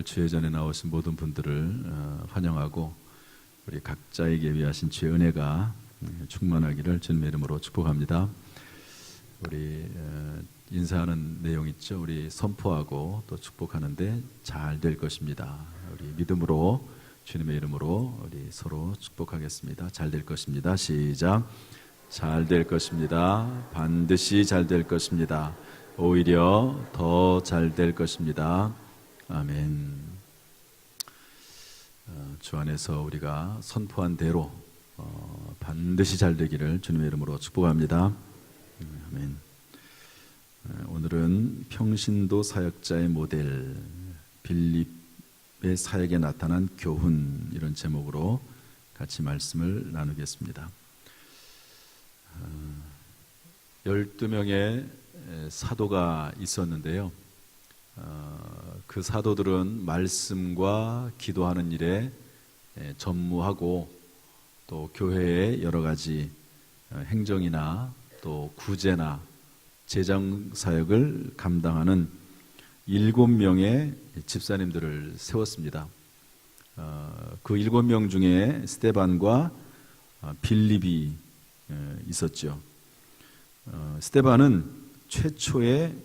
주의 전에 나오신 모든 분들을 환영하고 우리 각자에게 위하신 주의 은혜가 충만하기를 주님의 이름으로 축복합니다. 우리 인사하는 내용 있죠. 우리 선포하고 또 축복하는데 잘 될 것입니다. 우리 믿음으로 주님의 이름으로 우리 서로 축복하겠습니다. 잘 될 것입니다. 시작. 잘 될 것입니다. 반드시 잘 될 것입니다. 오히려 더 잘 될 것입니다. 아멘. 주 안에서 우리가 선포한 대로 반드시 잘 되기를 주님의 이름으로 축복합니다. 아멘. 오늘은 평신도 사역자의 모델 빌립의 사역에 나타난 교훈, 이런 제목으로 같이 말씀을 나누겠습니다. 12명의 사도가 있었는데요. 그 사도들은 말씀과 기도하는 일에 전무하고 또 교회의 여러 가지 행정이나 또 구제나 재정 사역을 감당하는 7명의 집사님들을 세웠습니다. 그 7명 중에 스데반과 빌립이 있었죠. 스데반은 최초의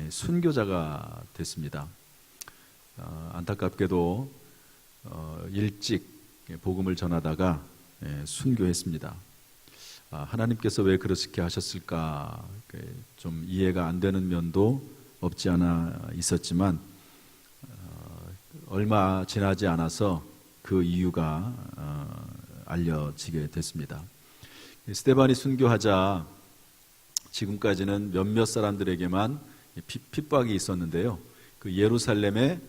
순교자가 됐습니다. 안타깝게도 일찍 복음을 전하다가 순교했습니다. 하나님께서 왜 그렇게 하셨을까 좀 이해가 안 되는 면도 없지 않아 있었지만 얼마 지나지 않아서 그 이유가 알려지게 됐습니다. 스데반이 순교하자 지금까지는 몇몇 사람들에게만 핍박이 있었는데요. 그 예루살렘에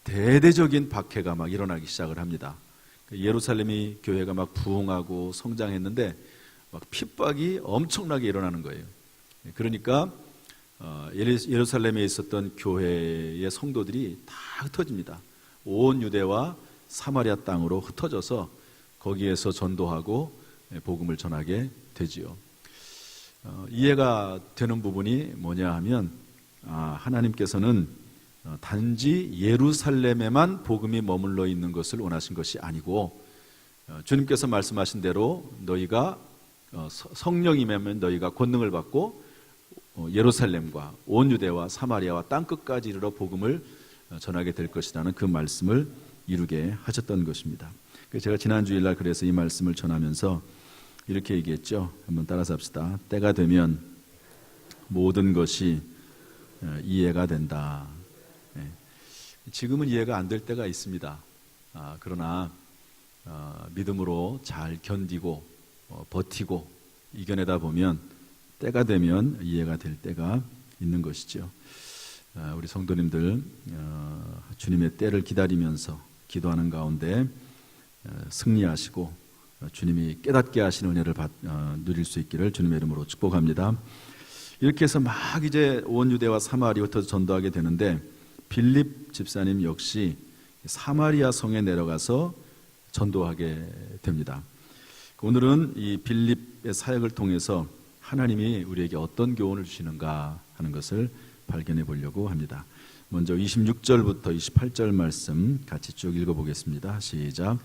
대대적인 박해가 막 일어나기 시작을 합니다. 예루살렘이 교회가 막 부흥하고 성장했는데 막 핍박이 엄청나게 일어나는 거예요. 그러니까 예루살렘에 있었던 교회의 성도들이 다 흩어집니다. 온 유대와 사마리아 땅으로 흩어져서 거기에서 전도하고 복음을 전하게 되지요. 이해가 되는 부분이 뭐냐 하면 하나님께서는 단지 예루살렘에만 복음이 머물러 있는 것을 원하신 것이 아니고 주님께서 말씀하신 대로 너희가 성령이 임하면 너희가 권능을 받고 예루살렘과 온 유대와 사마리아와 땅끝까지 이르러 복음을 전하게 될 것이라는 그 말씀을 이루게 하셨던 것입니다. 제가 지난 주일날 그래서 이 말씀을 전하면서 이렇게 얘기했죠. 한번 따라서 합시다. 때가 되면 모든 것이 이해가 된다. 지금은 이해가 안 될 때가 있습니다. 그러나 믿음으로 잘 견디고 버티고 이겨내다 보면 때가 되면 이해가 될 때가 있는 것이죠. 우리 성도님들 주님의 때를 기다리면서 기도하는 가운데 승리하시고 주님이 깨닫게 하시는 은혜를 누릴 수 있기를 주님의 이름으로 축복합니다. 이렇게 해서 막 이제 온 유대와 사마리아부터 전도하게 되는데 빌립 집사님 역시 사마리아 성에 내려가서 전도하게 됩니다. 오늘은 이 빌립의 사역을 통해서 하나님이 우리에게 어떤 교훈을 주시는가 하는 것을 발견해 보려고 합니다. 먼저 26절부터 28절 말씀 같이 쭉 읽어보겠습니다. 시작.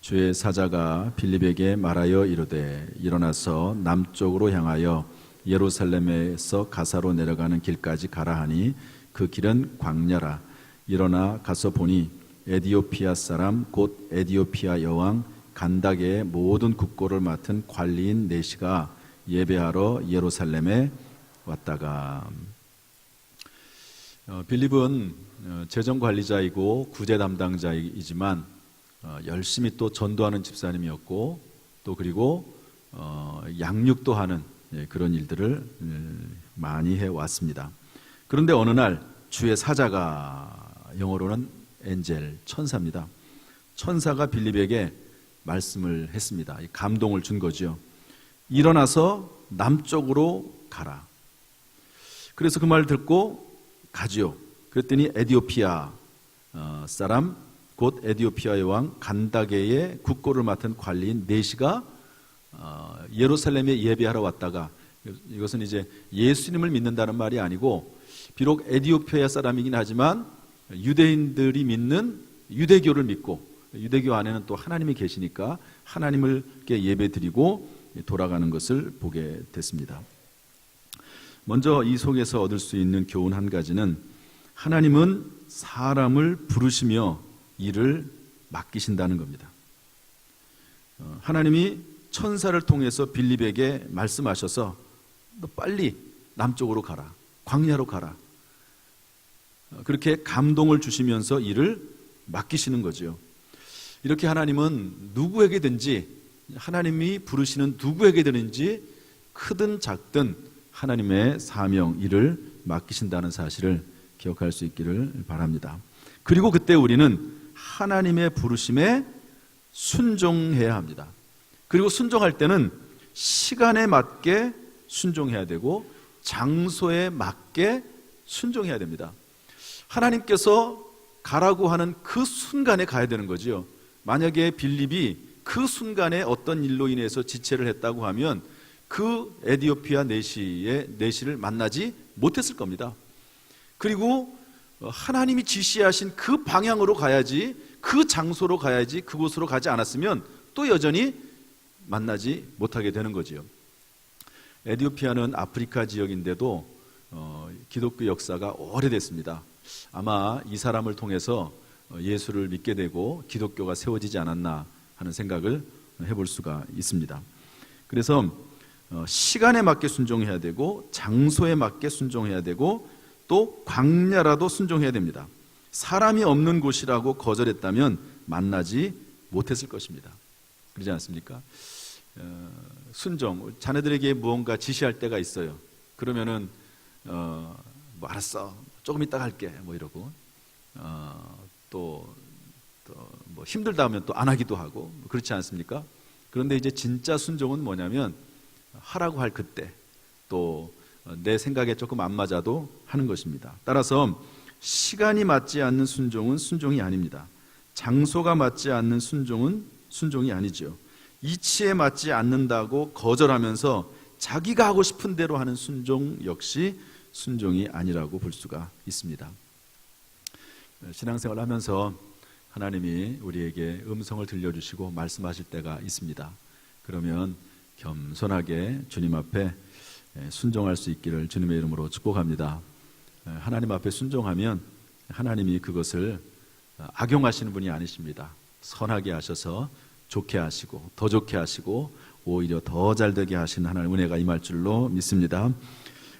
주의 사자가 빌립에게 말하여 이르되 일어나서 남쪽으로 향하여 예루살렘에서 가사로 내려가는 길까지 가라 하니 그 길은 광야라. 일어나 가서 보니 에디오피아 사람 곧 에디오피아 여왕 간다게의 모든 국고를 맡은 관리인 네시가 예배하러 예루살렘에 왔다가 빌립은 재정관리자이고 구제 담당자이지만 열심히 또 전도하는 집사님이었고 또 그리고 양육도 하는 그런 일들을 많이 해왔습니다. 그런데 어느 날 주의 사자가, 영어로는 엔젤, 천사입니다. 천사가 빌립에게 말씀을 했습니다. 감동을 준 거죠. 일어나서 남쪽으로 가라. 그래서 그 말을 듣고 가지요. 그랬더니 에디오피아 사람 곧 에디오피아의 왕 간다게의 국고를 맡은 관리인 네시가 예루살렘에 예배하러 왔다가, 이것은 이제 예수님을 믿는다는 말이 아니고 비록 에디오피아 사람이긴 하지만 유대인들이 믿는 유대교를 믿고 유대교 안에는 또 하나님이 계시니까 하나님께 예배드리고 돌아가는 것을 보게 됐습니다. 먼저 이 속에서 얻을 수 있는 교훈 한 가지는 하나님은 사람을 부르시며 일을 맡기신다는 겁니다. 하나님이 천사를 통해서 빌립에게 말씀하셔서 너 빨리 남쪽으로 가라, 광야로 가라, 그렇게 감동을 주시면서 일을 맡기시는 거죠. 이렇게 하나님은 누구에게든지, 하나님이 부르시는 누구에게든지 크든 작든 하나님의 사명, 일을 맡기신다는 사실을 기억할 수 있기를 바랍니다. 그리고 그때 우리는 하나님의 부르심에 순종해야 합니다. 그리고 순종할 때는 시간에 맞게 순종해야 되고 장소에 맞게 순종해야 됩니다. 하나님께서 가라고 하는 그 순간에 가야 되는 거죠. 만약에 빌립이 그 순간에 어떤 일로 인해서 지체를 했다고 하면 그 에디오피아 내시를 만나지 못했을 겁니다. 그리고 하나님이 지시하신 그 방향으로 가야지, 그 장소로 가야지, 그곳으로 가지 않았으면 또 여전히 만나지 못하게 되는 거지요. 에디오피아는 아프리카 지역인데도 기독교 역사가 오래됐습니다. 아마 이 사람을 통해서 예수를 믿게 되고 기독교가 세워지지 않았나 하는 생각을 해볼 수가 있습니다. 그래서 시간에 맞게 순종해야 되고 장소에 맞게 순종해야 되고 또 광야라도 순종해야 됩니다. 사람이 없는 곳이라고 거절했다면 만나지 못했을 것입니다. 그러지 않습니까? 순종, 자네들에게 무언가 지시할 때가 있어요. 그러면은 뭐 알았어, 조금 이따 갈게 뭐 이러고 또 뭐 힘들다 하면 또 안 하기도 하고, 그렇지 않습니까? 그런데 이제 진짜 순종은 뭐냐면 하라고 할 그때, 또 내 생각에 조금 안 맞아도 하는 것입니다. 따라서 시간이 맞지 않는 순종은 순종이 아닙니다. 장소가 맞지 않는 순종은 순종이 아니죠. 이치에 맞지 않는다고 거절하면서 자기가 하고 싶은 대로 하는 순종 역시 순종이 아니라고 볼 수가 있습니다. 신앙생활을 하면서 하나님이 우리에게 음성을 들려주시고 말씀하실 때가 있습니다. 그러면 겸손하게 주님 앞에 순종할 수 있기를 주님의 이름으로 축복합니다. 하나님 앞에 순종하면 하나님이 그것을 악용하시는 분이 아니십니다. 선하게 하셔서 좋게 하시고 더 좋게 하시고 오히려 더 잘되게 하시는 하나님의 은혜가 임할 줄로 믿습니다.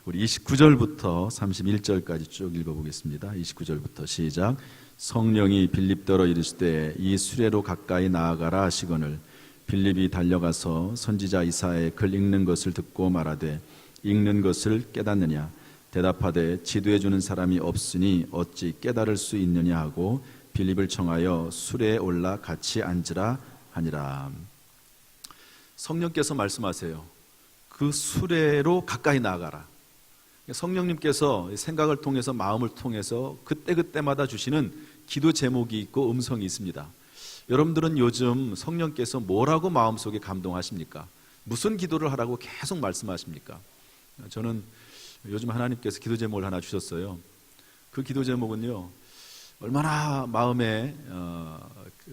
우리 29절부터 31절까지 쭉 읽어보겠습니다. 29절부터 시작. 성령이 빌립더러 이르시되 이 수레로 가까이 나아가라 하시거늘 빌립이 달려가서 선지자 이사야의 글 읽는 것을 듣고 말하되 읽는 것을 깨닫느냐 대답하되 지도해 주는 사람이 없으니 어찌 깨달을 수 있느냐 하고 빌립을 청하여 수레에 올라 같이 앉으라 하니라. 성령께서 말씀하세요. 그 수레로 가까이 나아가라. 성령님께서 생각을 통해서 마음을 통해서 그때그때마다 주시는 기도 제목이 있고 음성이 있습니다. 여러분들은 요즘 성령께서 뭐라고 마음속에 감동하십니까? 무슨 기도를 하라고 계속 말씀하십니까? 저는 요즘 하나님께서 기도 제목을 하나 주셨어요. 그 기도 제목은요, 얼마나 마음에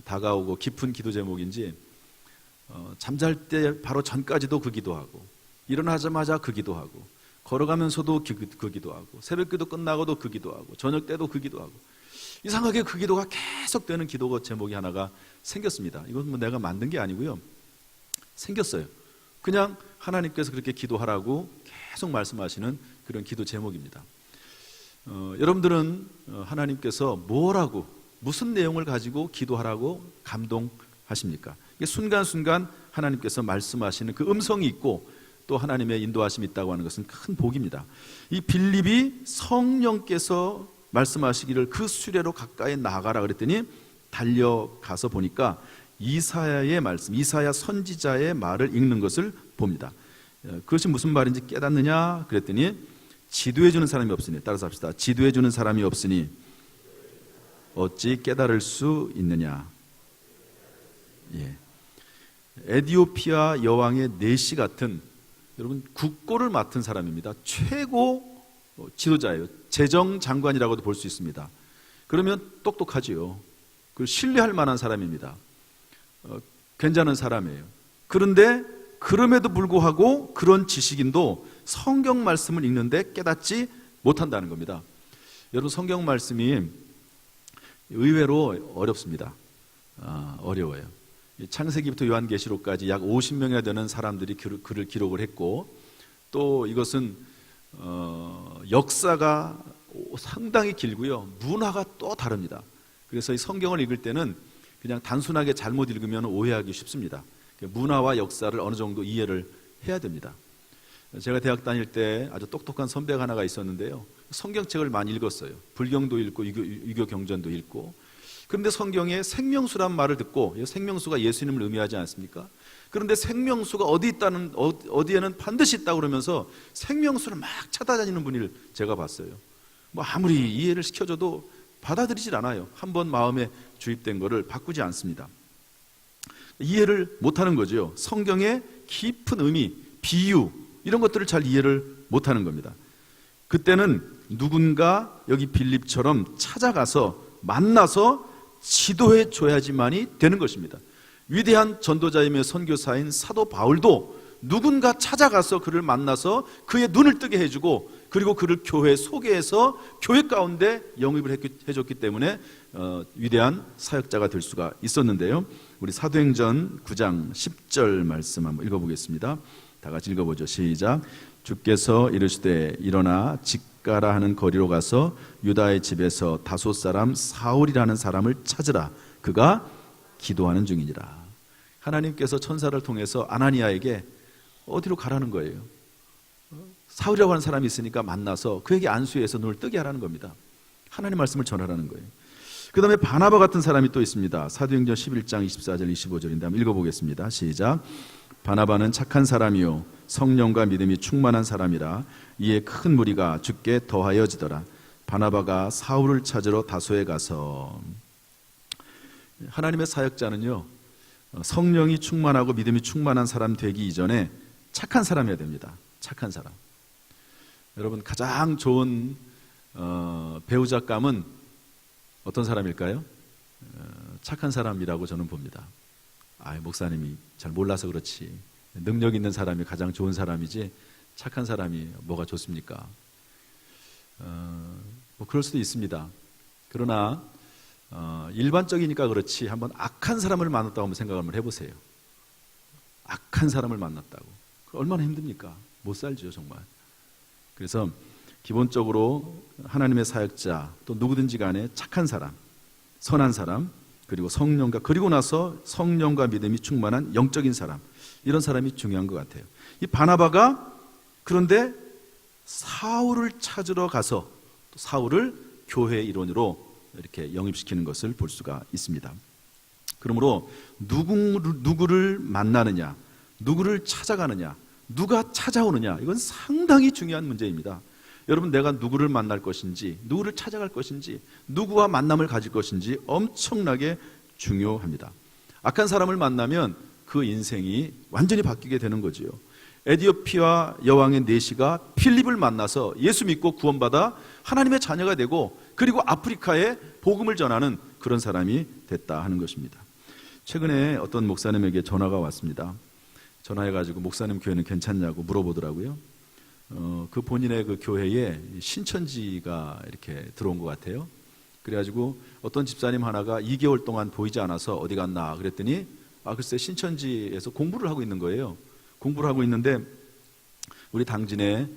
다가오고 깊은 기도 제목인지 잠잘 때 바로 전까지도 그 기도하고 일어나자마자 그 기도하고 걸어가면서도 그 기도하고 새벽기도 끝나고도 그 기도하고 저녁 때도 그 기도하고 이상하게 그 기도가 계속되는 기도 제목이 하나가 생겼습니다. 이건 뭐 내가 만든 게 아니고요. 생겼어요. 그냥 하나님께서 그렇게 기도하라고 계속 말씀하시는 그런 기도 제목입니다. 여러분들은 하나님께서 뭐라고 무슨 내용을 가지고 기도하라고 감동하십니까? 이게 순간순간 하나님께서 말씀하시는 그 음성이 있고 또 하나님의 인도하심이 있다고 하는 것은 큰 복입니다. 이 빌립이 성령께서 말씀하시기를 그 수레로 가까이 나가라 그랬더니 달려가서 보니까 이사야의 말씀, 이사야 선지자의 말을 읽는 것을 봅니다. 그것이 무슨 말인지 깨닫느냐 그랬더니 지도해 주는 사람이 없으니, 따라서 합시다. 지도해 주는 사람이 없으니 어찌 깨달을 수 있느냐. 예. 에디오피아 여왕의 내시 같은, 여러분 국고를 맡은 사람입니다. 최고 지도자예요. 재정장관이라고도 볼 수 있습니다. 그러면 똑똑하지요. 그 신뢰할 만한 사람입니다. 괜찮은 사람이에요. 그런데 그럼에도 불구하고 그런 지식인도 성경 말씀을 읽는데 깨닫지 못한다는 겁니다. 여러분, 성경 말씀이 의외로 어렵습니다. 어려워요. 창세기부터 요한계시록까지 약 50명이나 되는 사람들이 글을 기록을 했고, 또 이것은 역사가 상당히 길고요, 문화가 또 다릅니다. 그래서 이 성경을 읽을 때는 그냥 단순하게 잘못 읽으면 오해하기 쉽습니다. 문화와 역사를 어느 정도 이해를 해야 됩니다. 제가 대학 다닐 때 아주 똑똑한 선배가 하나가 있었는데요, 성경책을 많이 읽었어요. 불경도 읽고 유교 경전도 읽고. 그런데 성경에 생명수란 말을 듣고, 생명수가 예수님을 의미하지 않습니까? 그런데 생명수가 어디에는 반드시 있다고 그러면서 생명수를 막 찾아다니는 분을 제가 봤어요. 뭐 아무리 이해를 시켜줘도 받아들이질 않아요. 한번 마음에 주입된 거를 바꾸지 않습니다. 이해를 못하는 거죠. 성경의 깊은 의미, 비유, 이런 것들을 잘 이해를 못하는 겁니다. 그때는 누군가 여기 빌립처럼 찾아가서 만나서 지도해 줘야지만이 되는 것입니다. 위대한 전도자이며 선교사인 사도 바울도 누군가 찾아가서 그를 만나서 그의 눈을 뜨게 해주고, 그리고 그를 교회에 소개해서 교회 가운데 영입을 해줬기 때문에 위대한 사역자가 될 수가 있었는데요. 우리 사도행전 9장 10절 말씀 한번 읽어보겠습니다. 다 같이 읽어보죠. 시작. 주께서 이르시되 일어나 직가라 하는 거리로 가서 유다의 집에서 다소 사람 사울이라는 사람을 찾으라. 그가 기도하는 중이니라. 하나님께서 천사를 통해서 아나니아에게 어디로 가라는 거예요. 사울이라고 하는 사람이 있으니까 만나서 그에게 안수해서 눈을 뜨게 하라는 겁니다. 하나님 말씀을 전하라는 거예요. 그 다음에 바나바 같은 사람이 또 있습니다. 사도행전 11장 24절 25절인데 한번 읽어보겠습니다. 시작. 바나바는 착한 사람이요 성령과 믿음이 충만한 사람이라 이에 큰 무리가 주께 더하여지더라. 바나바가 사울을 찾으러 다소에 가서. 하나님의 사역자는요, 성령이 충만하고 믿음이 충만한 사람 되기 이전에 착한 사람이어야 됩니다. 착한 사람. 여러분, 가장 좋은 배우자감은 어떤 사람일까요? 착한 사람이라고 저는 봅니다. 목사님이 잘 몰라서 그렇지, 능력 있는 사람이 가장 좋은 사람이지 착한 사람이 뭐가 좋습니까? 뭐 그럴 수도 있습니다. 그러나 일반적이니까 그렇지, 한번 악한 사람을 만났다고 한번 생각을 한번 해보세요. 악한 사람을 만났다고 얼마나 힘듭니까? 못 살죠, 정말. 그래서 기본적으로 하나님의 사역자, 또 누구든지 간에 착한 사람, 선한 사람, 그리고 성령과, 그리고 나서 성령과 믿음이 충만한 영적인 사람, 이런 사람이 중요한 것 같아요. 이 바나바가 그런데 사울을 찾으러 가서 사울을 교회의 일원으로 이렇게 영입시키는 것을 볼 수가 있습니다. 그러므로 누구를 만나느냐, 누구를 찾아가느냐, 누가 찾아오느냐, 이건 상당히 중요한 문제입니다. 여러분, 내가 누구를 만날 것인지, 누구를 찾아갈 것인지, 누구와 만남을 가질 것인지 엄청나게 중요합니다. 악한 사람을 만나면 그 인생이 완전히 바뀌게 되는 거지요. 에디오피아 여왕의 내시가 필립을 만나서 예수 믿고 구원받아 하나님의 자녀가 되고, 그리고 아프리카에 복음을 전하는 그런 사람이 됐다 하는 것입니다. 최근에 어떤 목사님에게 전화가 왔습니다. 전화해가지고 목사님 교회는 괜찮냐고 물어보더라고요. 그 본인의 그 교회에 신천지가 이렇게 들어온 것 같아요. 그래가지고 어떤 집사님 하나가 2개월 동안 보이지 않아서 어디 갔나 그랬더니 글쎄 신천지에서 공부를 하고 있는 거예요. 공부를 하고 있는데 우리 당진에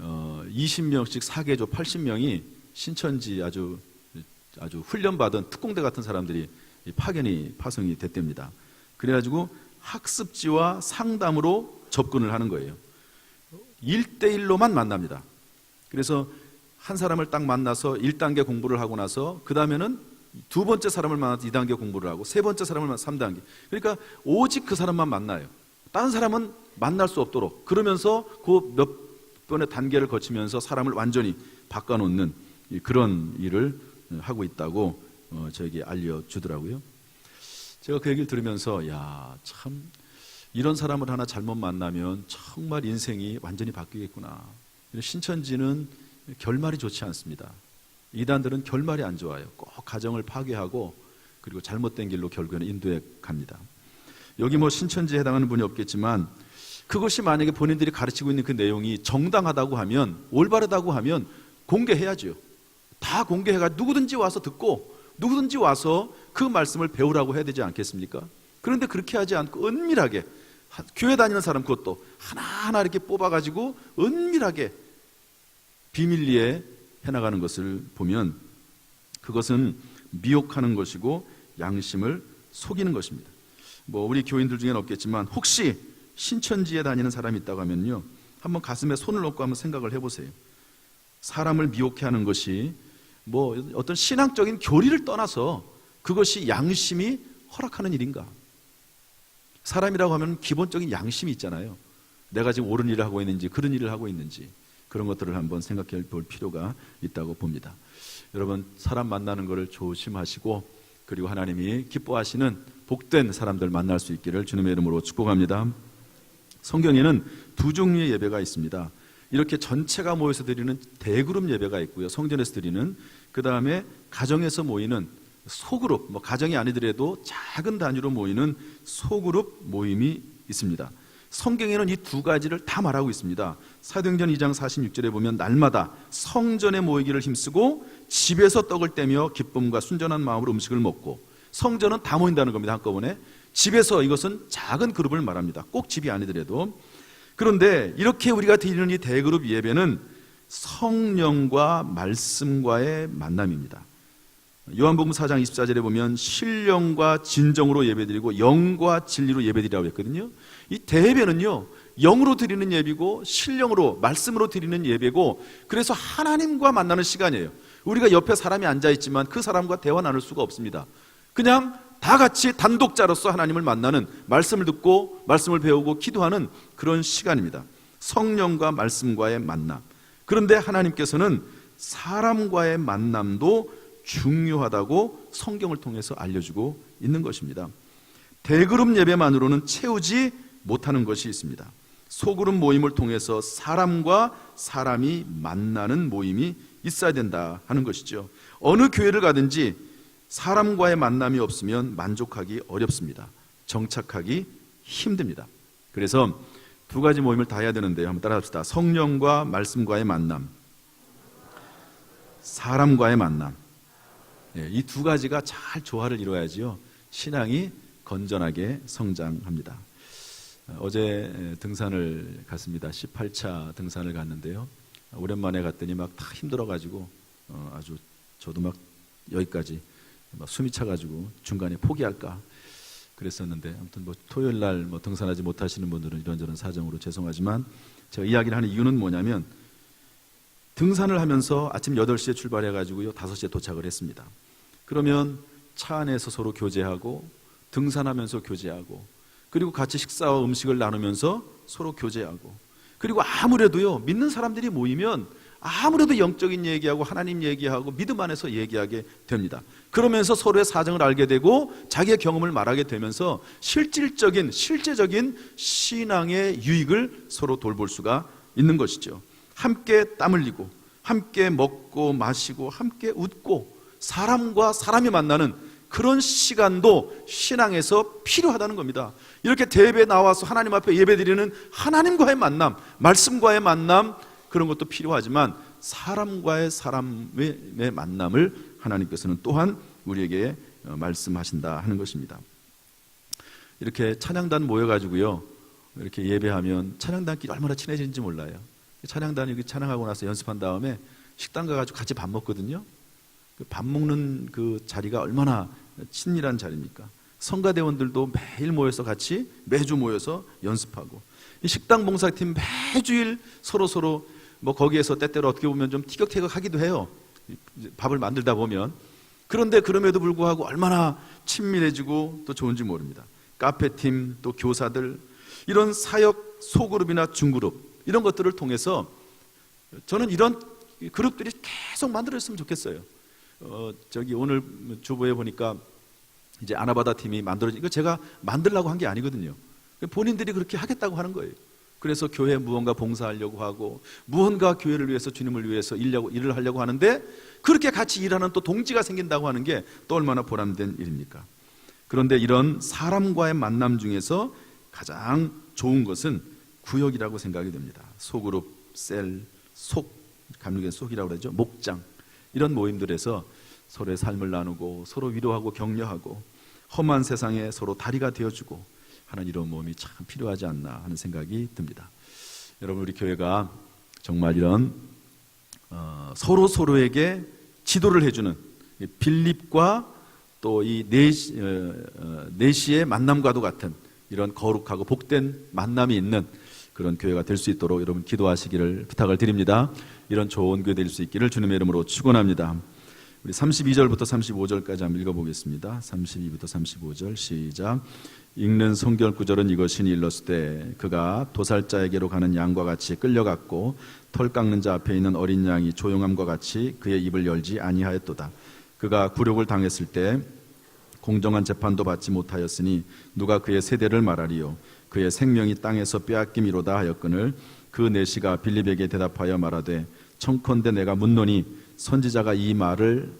20명씩 사계조 80명이 신천지 아주 훈련받은 특공대 같은 사람들이 파송이 됐답니다. 그래가지고 학습지와 상담으로 접근을 하는 거예요. 1대1로만 만납니다. 그래서 한 사람을 딱 만나서 1단계 공부를 하고 나서 그 다음에는 두 번째 사람을 만나서 2단계 공부를 하고 세 번째 사람을 만나서 3단계. 그러니까 오직 그 사람만 만나요. 다른 사람은 만날 수 없도록. 그러면서 그 몇 번의 단계를 거치면서 사람을 완전히 바꿔놓는 그런 일을 하고 있다고 저에게 알려주더라고요. 제가 그 얘기를 들으면서 참 이런 사람을 하나 잘못 만나면 정말 인생이 완전히 바뀌겠구나. 신천지는 결말이 좋지 않습니다. 이단들은 결말이 안 좋아요. 꼭 가정을 파괴하고 그리고 잘못된 길로 결국에는 인도해 갑니다. 여기 뭐 신천지에 해당하는 분이 없겠지만 그것이 만약에 본인들이 가르치고 있는 그 내용이 정당하다고 하면, 올바르다고 하면 공개해야죠. 다 공개해가 누구든지 와서 듣고 누구든지 와서 그 말씀을 배우라고 해야 되지 않겠습니까? 그런데 그렇게 하지 않고 은밀하게, 교회 다니는 사람 그것도 하나하나 이렇게 뽑아가지고 은밀하게 비밀리에 해나가는 것을 보면 그것은 미혹하는 것이고 양심을 속이는 것입니다. 뭐 우리 교인들 중에는 없겠지만 혹시 신천지에 다니는 사람이 있다고 하면요, 한번 가슴에 손을 얹고 한번 생각을 해보세요. 사람을 미혹해 하는 것이 뭐 어떤 신앙적인 교리를 떠나서 그것이 양심이 허락하는 일인가? 사람이라고 하면 기본적인 양심이 있잖아요. 내가 지금 옳은 일을 하고 있는지 그런 일을 하고 있는지 그런 것들을 한번 생각해 볼 필요가 있다고 봅니다. 여러분, 사람 만나는 것을 조심하시고 그리고 하나님이 기뻐하시는 복된 사람들 만날 수 있기를 주님의 이름으로 축복합니다. 성경에는 두 종류의 예배가 있습니다. 이렇게 전체가 모여서 드리는 대그룹 예배가 있고요, 성전에서 드리는, 그 다음에 가정에서 모이는 소그룹, 뭐 가정이 아니더라도 작은 단위로 모이는 소그룹 모임이 있습니다. 성경에는 이 두 가지를 다 말하고 있습니다. 사도행전 2장 46절에 보면 날마다 성전에 모이기를 힘쓰고 집에서 떡을 떼며 기쁨과 순전한 마음으로 음식을 먹고, 성전은 다 모인다는 겁니다. 한꺼번에. 집에서, 이것은 작은 그룹을 말합니다. 꼭 집이 아니더라도. 그런데 이렇게 우리가 드리는 이 대그룹 예배는 성령과 말씀과의 만남입니다. 요한복음 4장 24절에 보면 신령과 진정으로 예배드리고 영과 진리로 예배드리라고 했거든요. 이 대예배는요, 영으로 드리는 예배고 신령으로, 말씀으로 드리는 예배고, 그래서 하나님과 만나는 시간이에요. 우리가 옆에 사람이 앉아있지만 그 사람과 대화 나눌 수가 없습니다. 그냥 다 같이 단독자로서 하나님을 만나는, 말씀을 듣고 말씀을 배우고 기도하는 그런 시간입니다. 성령과 말씀과의 만남. 그런데 하나님께서는 사람과의 만남도 중요하다고 성경을 통해서 알려주고 있는 것입니다. 대그룹 예배만으로는 채우지 못하는 것이 있습니다. 소그룹 모임을 통해서 사람과 사람이 만나는 모임이 있어야 된다 하는 것이죠. 어느 교회를 가든지 사람과의 만남이 없으면 만족하기 어렵습니다. 정착하기 힘듭니다. 그래서 두 가지 모임을 다 해야 되는데요, 한번 따라합시다. 성령과 말씀과의 만남, 사람과의 만남. 이 두 가지가 잘 조화를 이루어야지요, 신앙이 건전하게 성장합니다. 어제 등산을 갔습니다. 18차 등산을 갔는데요, 오랜만에 갔더니 막 다 힘들어가지고 아주 저도 막 여기까지 막 숨이 차가지고 중간에 포기할까 그랬었는데, 아무튼 뭐 토요일 날 뭐 등산하지 못하시는 분들은 이런저런 사정으로 죄송하지만 제가 이야기를 하는 이유는 뭐냐면, 등산을 하면서 아침 8시에 출발해가지고요 5시에 도착을 했습니다. 그러면 차 안에서 서로 교제하고 등산하면서 교제하고 그리고 같이 식사와 음식을 나누면서 서로 교제하고, 그리고 아무래도요 믿는 사람들이 모이면 아무래도 영적인 얘기하고 하나님 얘기하고 믿음 안에서 얘기하게 됩니다. 그러면서 서로의 사정을 알게 되고 자기의 경험을 말하게 되면서 실제적인 신앙의 유익을 서로 돌볼 수가 있는 것이죠. 함께 땀 흘리고 함께 먹고 마시고 함께 웃고 사람과 사람이 만나는 그런 시간도 신앙에서 필요하다는 겁니다. 이렇게 대회에 나와서 하나님 앞에 예배드리는 하나님과의 만남, 말씀과의 만남, 그런 것도 필요하지만 사람과의 사람의 만남을 하나님께서는 또한 우리에게 말씀하신다 하는 것입니다. 이렇게 찬양단 모여가지고요 이렇게 예배하면 찬양단끼리 얼마나 친해지는지 몰라요. 찬양단이 이렇게 찬양하고 나서 연습한 다음에 식당 가가지고 같이 밥 먹거든요. 밥 먹는 그 자리가 얼마나 친밀한 자리입니까? 성가대원들도 매일 모여서 같이 매주 모여서 연습하고, 이 식당 봉사팀 매주일 서로 뭐 거기에서 때때로 어떻게 보면 좀 티격태격하기도 해요. 밥을 만들다 보면. 그런데 그럼에도 불구하고 얼마나 친밀해지고 또 좋은지 모릅니다. 카페팀, 또 교사들, 이런 사역 소그룹이나 중그룹, 이런 것들을 통해서 저는 이런 그룹들이 계속 만들어졌으면 좋겠어요. 저기 오늘 주보에 보니까 이제 아나바다 팀이 만들어진, 이거 제가 만들려고 한 게 아니거든요. 본인들이 그렇게 하겠다고 하는 거예요. 그래서 교회에 무언가 봉사하려고 하고 무언가 교회를 위해서 주님을 위해서 일을 하려고 하는데 그렇게 같이 일하는 또 동지가 생긴다고 하는 게 또 얼마나 보람된 일입니까? 그런데 이런 사람과의 만남 중에서 가장 좋은 것은 구역이라고 생각이 됩니다. 소그룹, 셀, 감리교회 속이라고 그러죠. 목장, 이런 모임들에서 서로의 삶을 나누고 서로 위로하고 격려하고 험한 세상에 서로 다리가 되어주고 하는 이런 모임이 참 필요하지 않나 하는 생각이 듭니다. 여러분, 우리 교회가 정말 이런 서로에게 지도를 해주는 빌립과 또 이 네시의 만남과도 같은 이런 거룩하고 복된 만남이 있는 그런 교회가 될 수 있도록 여러분 기도하시기를 부탁을 드립니다. 이런 좋은 교회 될 수 있기를 주님의 이름으로 축원합니다. 우리 32절부터 35절까지 한번 읽어보겠습니다. 32부터 35절 시작. 읽는 성경 구절은 이것이니 일렀으되 그가 도살자에게로 가는 양과 같이 끌려갔고 털 깎는 자 앞에 있는 어린 양이 조용함과 같이 그의 입을 열지 아니하였도다. 그가 굴욕을 당했을 때 공정한 재판도 받지 못하였으니 누가 그의 세대를 말하리요. 그의 생명이 땅에서 빼앗김이로다 하였거늘 그 내시가 빌립에게 대답하여 말하되 청컨대 내가 묻노니 선지자가 이 말을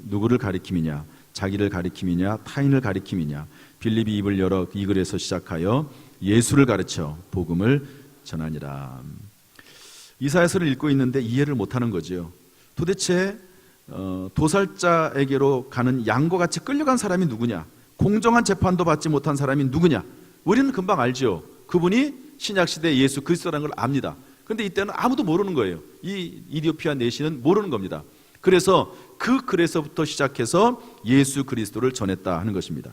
누구를 가리킴이냐, 자기를 가리킴이냐, 타인을 가리킴이냐. 빌립이 입을 열어 이 글에서 시작하여 예수를 가르쳐 복음을 전하니라. 이사야서를 읽고 있는데 이해를 못하는 거죠. 도대체 도살자에게로 가는 양과 같이 끌려간 사람이 누구냐, 공정한 재판도 받지 못한 사람이 누구냐. 우리는 금방 알죠. 그분이 신약시대 예수 그리스도라는 걸 압니다. 그런데 이때는 아무도 모르는 거예요. 이 이디오피아 내시는 모르는 겁니다. 그래서 그 글에서부터 시작해서 예수 그리스도를 전했다 하는 것입니다.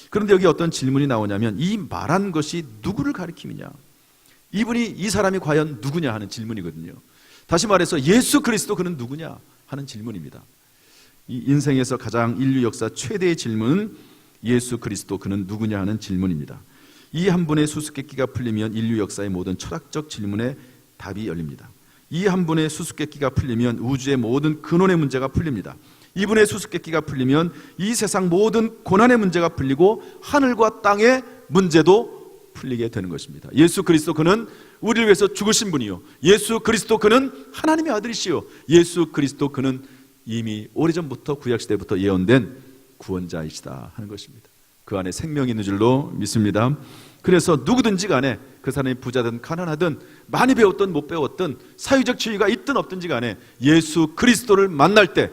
그런데 여기 어떤 질문이 나오냐면 이 말한 것이 누구를 가리킴이냐, 이 사람이 과연 누구냐 하는 질문이거든요. 다시 말해서 예수 그리스도 그는 누구냐 하는 질문입니다. 이 인생에서 가장 인류 역사 최대의 질문은 예수 그리스도 그는 누구냐 하는 질문입니다. 이 한 분의 수수께끼가 풀리면 인류 역사의 모든 철학적 질문에 답이 열립니다. 이 한 분의 수수께끼가 풀리면 우주의 모든 근원의 문제가 풀립니다. 이분의 수수께끼가 풀리면 이 세상 모든 고난의 문제가 풀리고 하늘과 땅의 문제도 풀리게 되는 것입니다. 예수 그리스도 그는 우리를 위해서 죽으신 분이요, 예수 그리스도 그는 하나님의 아들이시요, 예수 그리스도 그는 이미 오래전부터 구약시대부터 예언된 구원자이시다 하는 것입니다. 그 안에 생명이 있는 줄로 믿습니다. 그래서 누구든지 간에 그 사람이 부자든 가난하든 많이 배웠든 못 배웠든 사회적 지위가 있든 없든지 간에 예수 그리스도를 만날 때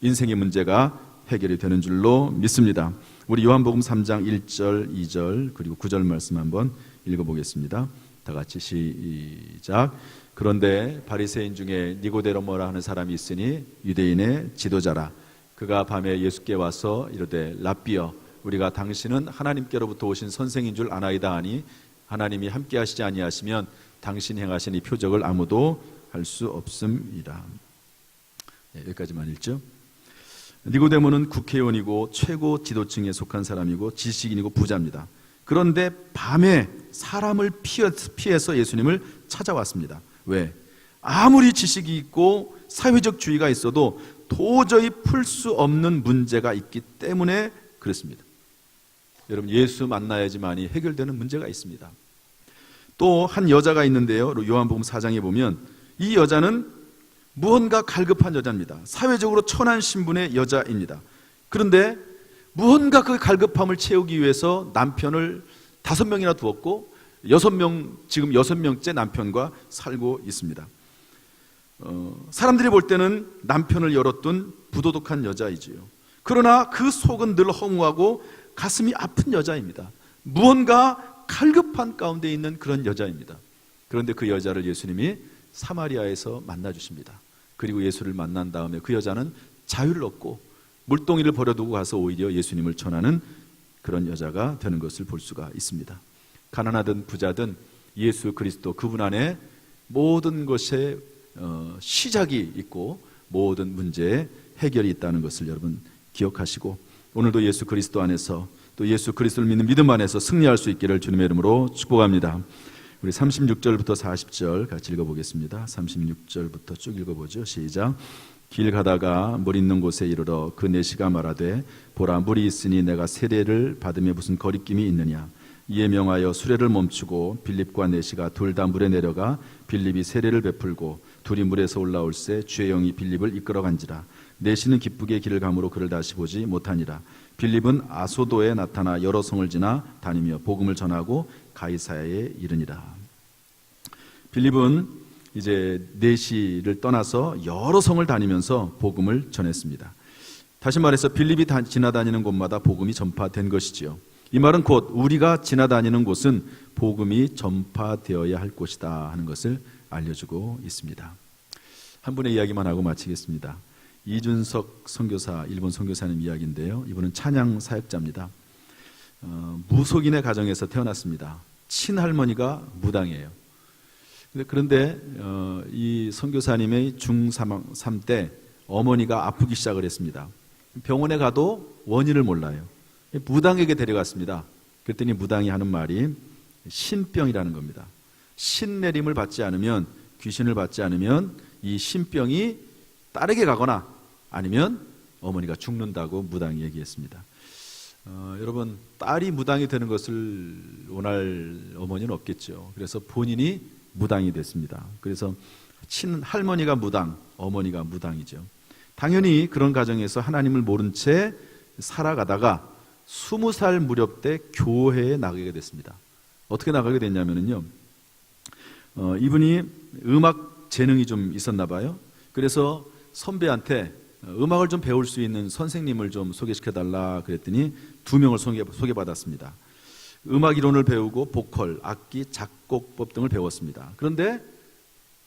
인생의 문제가 해결이 되는 줄로 믿습니다. 우리 요한복음 3장 1절, 2절 그리고 9절 말씀 한번 읽어보겠습니다. 다 같이 시작. 그런데 바리새인 중에 니고데모라 하는 사람이 있으니 유대인의 지도자라. 그가 밤에 예수께 와서 이르되 랍비여, 우리가 당신은 하나님께로부터 오신 선생인 줄 아나이다 하니 하나님이 함께 하시지 아니하시면 당신 행하신 이 표적을 아무도 할 수 없음이라. 여기까지만 읽죠. 니고데모는 국회의원이고 최고 지도층에 속한 사람이고 지식인이고 부자입니다. 그런데 밤에 사람을 피해서 예수님을 찾아왔습니다. 왜? 아무리 지식이 있고 사회적 주의가 있어도 도저히 풀 수 없는 문제가 있기 때문에 그렇습니다. 여러분, 예수 만나야지만이 해결되는 문제가 있습니다. 또 한 여자가 있는데요, 요한복음 4장에 보면 이 여자는 무언가 갈급한 여자입니다. 사회적으로 천한 신분의 여자입니다. 그런데 무언가 그 갈급함을 채우기 위해서 남편을 5명이나 두었고 지금 6명째 남편과 살고 있습니다. 사람들이 볼 때는 남편을 열어둔 부도덕한 여자이지요. 그러나 그 속은 늘 허무하고 가슴이 아픈 여자입니다. 무언가 갈급한 가운데 있는 그런 여자입니다. 그런데 그 여자를 예수님이 사마리아에서 만나주십니다. 그리고 예수를 만난 다음에 그 여자는 자유를 얻고 물동이를 버려두고 가서 오히려 예수님을 전하는 그런 여자가 되는 것을 볼 수가 있습니다. 가난하든 부자든 예수 그리스도 그분 안에 모든 것에 시작이 있고 모든 문제에 해결이 있다는 것을 여러분 기억하시고 오늘도 예수 그리스도 안에서 또 예수 그리스도를 믿는 믿음 안에서 승리할 수 있기를 주님의 이름으로 축복합니다. 우리 36절부터 40절 같이 읽어보겠습니다. 36절부터 쭉 읽어보죠. 시작. 길 가다가 물 있는 곳에 이르러 그 내시가 말하되 보라 물이 있으니 내가 세례를 받으며 무슨 거리낌이 있느냐. 이에 명하여 수레를 멈추고 빌립과 내시가 둘 다 물에 내려가 빌립이 세례를 베풀고 둘이 물에서 올라올새 주의 영이 빌립을 이끌어간지라. 내시는 기쁘게 길을 가므로 그를 다시 보지 못하니라. 빌립은 아소도에 나타나 여러 성을 지나 다니며 복음을 전하고 가이사야에 이르니라. 빌립은 이제 내시를 떠나서 여러 성을 다니면서 복음을 전했습니다. 다시 말해서 빌립이 지나다니는 곳마다 복음이 전파된 것이지요. 이 말은 곧 우리가 지나다니는 곳은 복음이 전파되어야 할 곳이다 하는 것을 알려주고 있습니다. 한 분의 이야기만 하고 마치겠습니다. 이준석 선교사, 일본 선교사님 이야기인데요. 이분은 찬양 사역자입니다. 무속인의 가정에서 태어났습니다. 친할머니가 무당이에요. 그런데 이 선교사님의 중3 때 어머니가 아프기 시작을 했습니다. 병원에 가도 원인을 몰라요. 무당에게 데려갔습니다. 그랬더니 무당이 하는 말이 신병이라는 겁니다. 신내림을 받지 않으면, 귀신을 받지 않으면 이 신병이 딸에게 가거나 아니면 어머니가 죽는다고 무당이 얘기했습니다. 여러분, 딸이 무당이 되는 것을 원할 어머니는 없겠죠. 그래서 본인이 무당이 됐습니다. 그래서 친할머니가 무당, 어머니가 무당이죠. 당연히 그런 가정에서 하나님을 모른 채 살아가다가 20살 무렵 때 교회에 나가게 됐습니다. 어떻게 나가게 됐냐면요, 이분이 음악 재능이 좀 있었나 봐요. 그래서 선배한테 음악을 좀 배울 수 있는 선생님을 좀 소개시켜달라 그랬더니 2명을 소개받았습니다. 음악 이론을 배우고 보컬, 악기, 작곡법 등을 배웠습니다. 그런데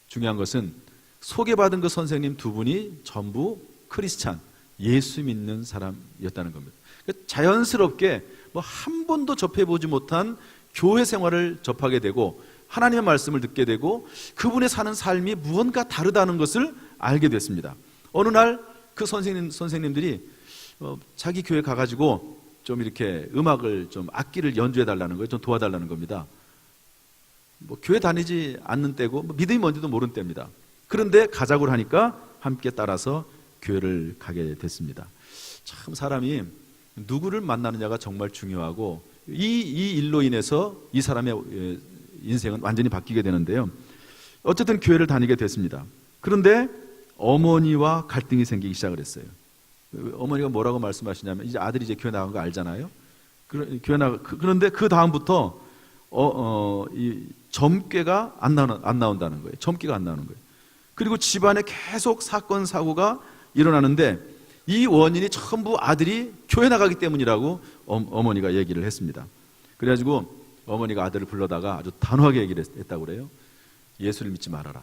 중요한 것은 소개받은 그 선생님 2분이 전부 크리스찬, 예수 믿는 사람이었다는 겁니다. 자연스럽게 뭐 한 번도 접해보지 못한 교회 생활을 접하게 되고 하나님의 말씀을 듣게 되고 그분의 사는 삶이 무언가 다르다는 것을 알게 됐습니다. 어느 날 그 선생님들이 자기 교회 가가지고 좀 이렇게 음악을 좀 악기를 연주해 달라는 거예요. 좀 도와달라는 겁니다. 뭐 교회 다니지 않는 때고 뭐 믿음이 뭔지도 모르는 때입니다. 그런데 가자고 하니까 함께 따라서 교회를 가게 됐습니다. 참 사람이 누구를 만나느냐가 정말 중요하고 이 일로 인해서 이 사람의 인생은 완전히 바뀌게 되는데요. 어쨌든 교회를 다니게 됐습니다. 그런데 어머니와 갈등이 생기기 시작을 했어요. 어머니가 뭐라고 말씀하시냐면 이제 아들이 이제 교회 나간 거 알잖아요. 그런데 그 다음부터 이 점괘가 안 나온다는 거예요. 점괘가 안 나오는 거예요. 그리고 집안에 계속 사건 사고가 일어나는데 이 원인이 전부 아들이 교회 나가기 때문이라고 어머니가 얘기를 했습니다. 그래가지고 어머니가 아들을 불러다가 아주 단호하게 얘기를 했다고 그래요. 예수를 믿지 말아라.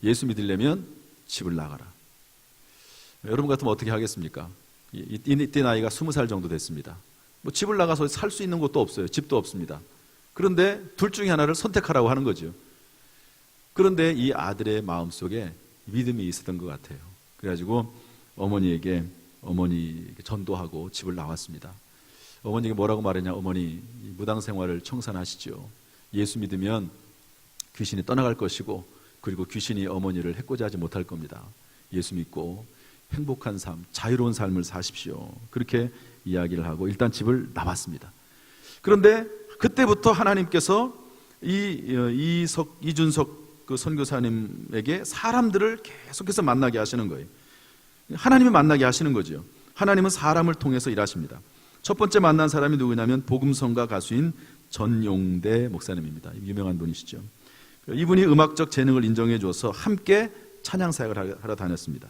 예수 믿으려면 집을 나가라. 여러분 같으면 어떻게 하겠습니까? 이때 나이가 20살 정도 됐습니다. 뭐 집을 나가서 살 수 있는 곳도 없어요. 집도 없습니다. 그런데 둘 중에 하나를 선택하라고 하는 거죠. 그런데 이 아들의 마음속에 믿음이 있었던 것 같아요. 그래가지고 어머니에게 전도하고 집을 나왔습니다. 어머니가 뭐라고 말했냐? 어머니, 무당 생활을 청산하시죠. 예수 믿으면 귀신이 떠나갈 것이고 그리고 귀신이 어머니를 해코지하지 못할 겁니다. 예수 믿고 행복한 삶, 자유로운 삶을 사십시오. 그렇게 이야기를 하고 일단 집을 나왔습니다. 그런데 그때부터 하나님께서 이준석 그 선교사님에게 사람들을 계속해서 만나게 하시는 거예요. 하나님이 만나게 하시는 거죠. 하나님은 사람을 통해서 일하십니다. 첫 번째 만난 사람이 누구냐면 복음성가 가수인 전용대 목사님입니다. 유명한 분이시죠. 이분이 음악적 재능을 인정해 줘서 함께 찬양 사역을 하러 다녔습니다.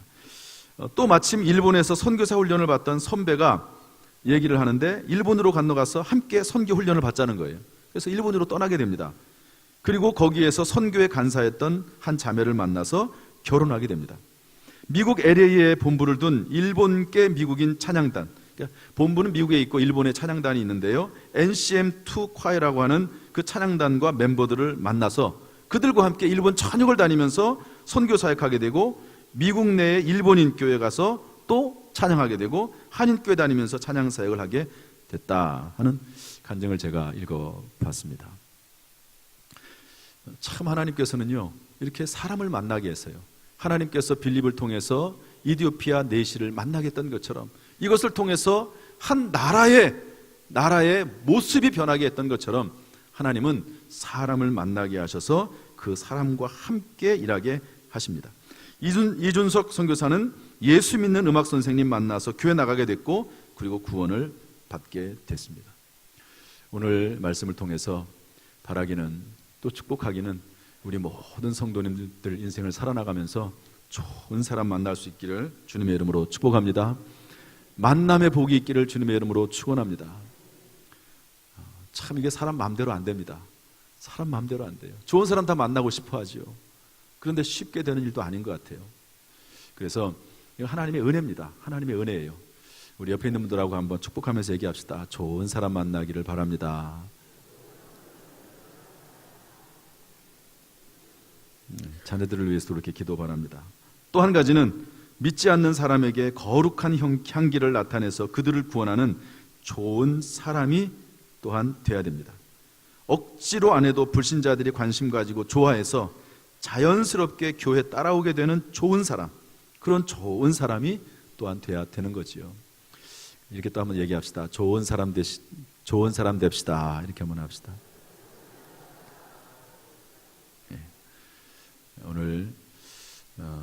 또 마침 일본에서 선교사 훈련을 받던 선배가 얘기를 하는데 일본으로 건너가서 함께 선교 훈련을 받자는 거예요. 그래서 일본으로 떠나게 됩니다. 그리고 거기에서 선교에 간사했던 한 자매를 만나서 결혼하게 됩니다. 미국 LA에 본부를 둔 일본계 미국인 찬양단, 그러니까 본부는 미국에 있고 일본에 찬양단이 있는데요, NCM2 콰이라고 하는 그 찬양단과 멤버들을 만나서 그들과 함께 일본 전역을 다니면서 선교 사역하게 되고 미국 내의 일본인 교회 가서 또 찬양하게 되고 한인교회 다니면서 찬양 사역을 하게 됐다 하는 간증을 제가 읽어봤습니다. 참 하나님께서는요 이렇게 사람을 만나게 했어요. 하나님께서 빌립을 통해서 이디오피아 내시를 만나게 했던 것처럼 이것을 통해서 한 나라의 나라의 모습이 변하게 했던 것처럼 하나님은 사람을 만나게 하셔서 그 사람과 함께 일하게 하십니다. 이준석 선교사는 예수 믿는 음악 선생님 만나서 교회 나가게 됐고 그리고 구원을 받게 됐습니다. 오늘 말씀을 통해서 바라기는 또 축복하기는 우리 모든 성도님들 인생을 살아나가면서 좋은 사람 만날 수 있기를 주님의 이름으로 축복합니다. 만남의 복이 있기를 주님의 이름으로 축원합니다. 참 이게 사람 마음대로 안 됩니다. 사람 마음대로 안 돼요. 좋은 사람 다 만나고 싶어 하죠. 그런데 쉽게 되는 일도 아닌 것 같아요. 그래서 이거 하나님의 은혜입니다. 하나님의 은혜예요. 우리 옆에 있는 분들하고 한번 축복하면서 얘기합시다. 좋은 사람 만나기를 바랍니다. 자녀들을 위해서 그렇게 기도 바랍니다. 또 한 가지는 믿지 않는 사람에게 거룩한 향기를 나타내서 그들을 구원하는 좋은 사람이 또한 돼야 됩니다. 억지로 안 해도 불신자들이 관심 가지고 좋아해서 자연스럽게 교회 따라오게 되는 좋은 사람, 그런 좋은 사람이 또한 돼야 되는 거지요. 이렇게 또 한번 얘기합시다. 좋은 사람 됩시다. 이렇게 한번 합시다. 네. 오늘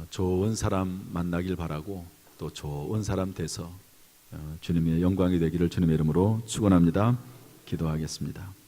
좋은 사람 만나길 바라고 또 좋은 사람 돼서 주님의 영광이 되기를 주님의 이름으로 축원합니다. 기도하겠습니다.